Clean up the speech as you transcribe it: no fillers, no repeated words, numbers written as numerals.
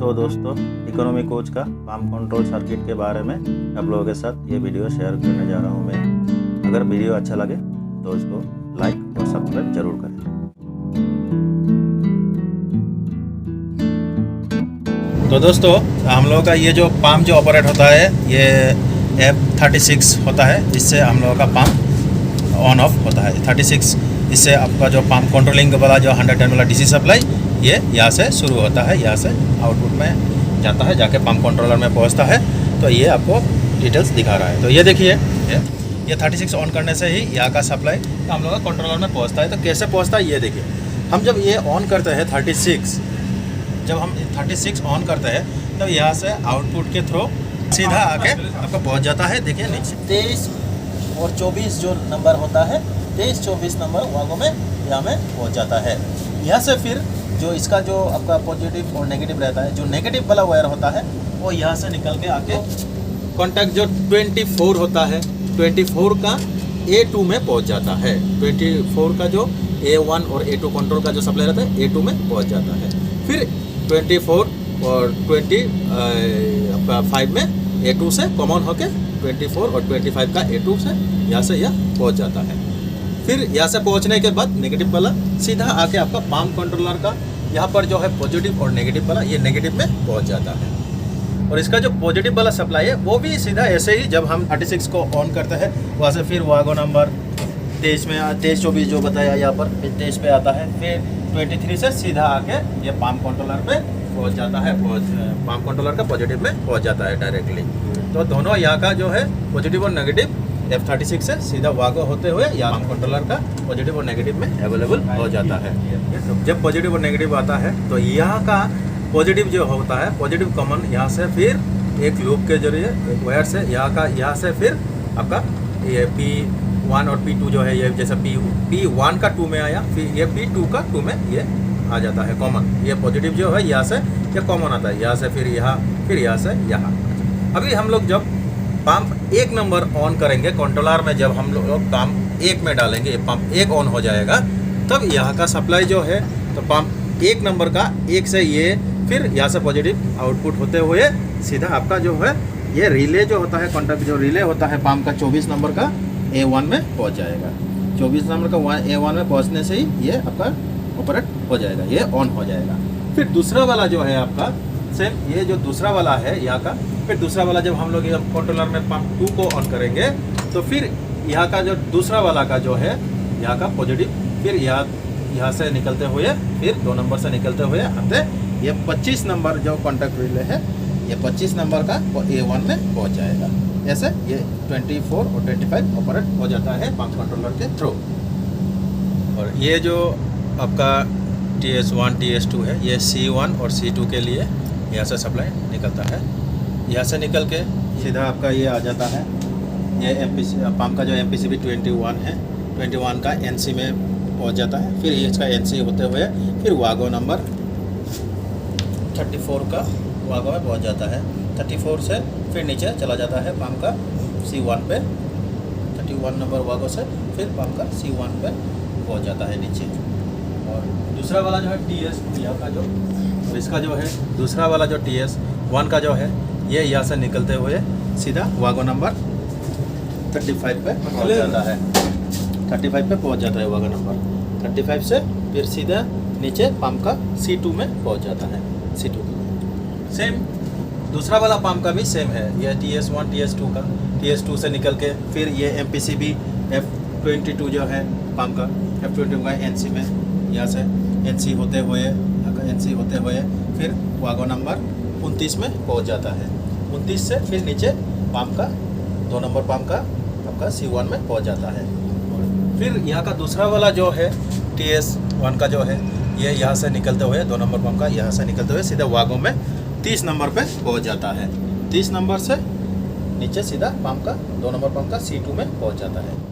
तो दोस्तों, economy coach का पाम कंट्रोल सर्किट के बारे में आप लोगों के साथ ये वीडियो शेयर करने जा रहा हूँ मैं। अगर वीडियो अच्छा लगे तो इसको लाइक और सब्सक्राइब जरूर करें। तो दोस्तों, हम लोगों का ये जो पाम जो ऑपरेट होता है ये F36 होता है, जिससे हम लोगों का पाम ऑन ऑफ होता है। 36 इससे आपका जो पाम कंट्रोलिंग वाला जो 110 वाला डीसी सप्लाई ये यहाँ से शुरू होता है, यहाँ से आउटपुट में जाता है, जाके पंप कंट्रोलर में पहुँचता है। तो ये आपको डिटेल्स दिखा रहा है। तो ये देखिए, ये 36 ऑन करने से ही यहाँ का सप्लाई हम लोग का कंट्रोलर में पहुँचता है। तो कैसे पहुँचता है ये देखिए। हम जब ये ऑन करते हैं 36, जब हम 36 ऑन करते हैं तो यहाँ से आउटपुट के थ्रू सीधा आके आपका पहुँच जाता है। देखिए नीचे 23 और 24 जो नंबर होता है, 23-24 नंबर वागों में यहाँ में पहुँच जाता है। यहाँ से फिर जो इसका जो आपका पॉजिटिव और नेगेटिव रहता है, जो नेगेटिव वाला वायर होता है वो यहाँ से निकल के आके कॉन्टैक्ट जो 24 होता है, 24 का A2 में पहुँच जाता है। 24 का जो A1 और A2 कंट्रोल का जो सप्लाई रहता है A2 में पहुँच जाता है। फिर 24 और 25 में A2 से कॉमन होके 24 और 25 का A2 से यहाँ से यह पहुँच जाता है। फिर यहाँ से पहुँचने के बाद नेगेटिव वाला सीधा आके आपका पाम कंट्रोलर का यहाँ पर जो है पॉजिटिव और नेगेटिव वाला ये नेगेटिव में पहुँच जाता है। और इसका जो पॉजिटिव वाला सप्लाई है वो भी सीधा ऐसे ही जब हम 36 को ऑन करते हैं वहाँ से फिर वागो नंबर 23 में 23-24 जो बताया यहाँ पर 23 पे आता है। फिर 23 से सीधा आके ये पाम कंट्रोलर पे पहुँच जाता है, पाम कंट्रोलर का पॉजिटिव में पहुँच जाता है डायरेक्टली। तो दोनों यहाँ का जो है पॉजिटिव और नेगेटिव F36 से सीधा वागो होते हुए या पाम कंट्रोलर का पॉजिटिव और नेगेटिव में अवेलेबल हो जाता है। जब पॉजिटिव और नेगेटिव आता है तो यहाँ का पॉजिटिव जो होता है, पॉजिटिव कॉमन यहाँ से फिर एक लूप के जरिए एक वायर से यहाँ से फिर आपका ये P1 और P2 जो है, ये जैसे P1 का 2 में आया, फिर ये P2 का 2 में ये आ जाता है कॉमन। ये पॉजिटिव जो है यहाँ से ये कॉमन आता है, यहाँ से फिर यहाँ से यहाँ। अभी हम लोग जब पंप 1 नंबर ऑन करेंगे कंट्रोलर में, जब हम लोग पंप 1 में डालेंगे, पंप 1 ऑन हो जाएगा, तब यहाँ का सप्लाई जो है तो पंप 1 नंबर का 1 से ये फिर यहाँ से पॉजिटिव आउटपुट होते हुए सीधा आपका जो है ये रिले जो होता है, कॉन्टैक्ट जो रिले होता है पंप का 24 नंबर का A1 में पहुँच जाएगा। 24 नंबर का A1 में पहुँचने से ही ये आपका ऑपरेट हो जाएगा, ये ऑन हो जाएगा। फिर दूसरा वाला जो है आपका सेम, ये जो दूसरा वाला है यहाँ का, फिर दूसरा वाला जब हम लोग कंट्रोलर में पंप 2 को ऑन करेंगे तो फिर यहाँ का जो दूसरा वाला का जो है यहाँ का पॉजिटिव फिर यहाँ से निकलते हुए फिर 2 नंबर से निकलते हुए आते ये 25 नंबर जो कॉन्टैक्ट रिले है, ये 25 नंबर का A1 में पहुँच जाएगा। ऐसे ये 24 और 25 ऑपरेट हो जाता है पंप कंट्रोलर के थ्रू। और ये जो आपका TS1 TS2 है, ये C1 और C2 के लिए यहाँ से सप्लाई निकलता है। यहाँ से निकल के सीधा आपका ये आ जाता है, ये MPC पंप का जो MPCB 21 है, 21 का NC में पहुँच जाता है। फिर इसका NC होते हुए फिर वागो नंबर 34 का वागो में पहुँच जाता है। 34 से फिर नीचे चला जाता है पंप का C1 पे, 31 नंबर वागो से फिर पंप का C1 पे पहुँच जाता है नीचे। और दूसरा वाला जो है TS यहाँ का जो, और इसका जो है दूसरा वाला जो TS1 का जो है ये यहाँ से निकलते हुए सीधा वागो नंबर 35 पे पहुँच जाता है। 35 पे पहुँच जाता है वागो नंबर 35 से फिर सीधा नीचे पंप का C2 में पहुँच जाता है। C2 सेम दूसरा वाला पंप का भी सेम है, ये TS1 TS2 का, TS2 से निकल के फिर ये MPCB F22 जो है पंप का F22 का NC में यहाँ से NC होते हुए फिर वागो नंबर 29 में पहुँच जाता है। 29 से फिर नीचे पंप का 2 नंबर पंप का आपका C1 में पहुँच जाता है। फिर यहाँ का दूसरा वाला जो है TS1 का जो है ये यहाँ से निकलते हुए 2 नंबर पंप का यहाँ से निकलते हुए सीधा वागो में 30 नंबर पे पहुँच जाता है। 30 नंबर से नीचे सीधा पंप का 2 नंबर पंप का C2 में पहुँच जाता है।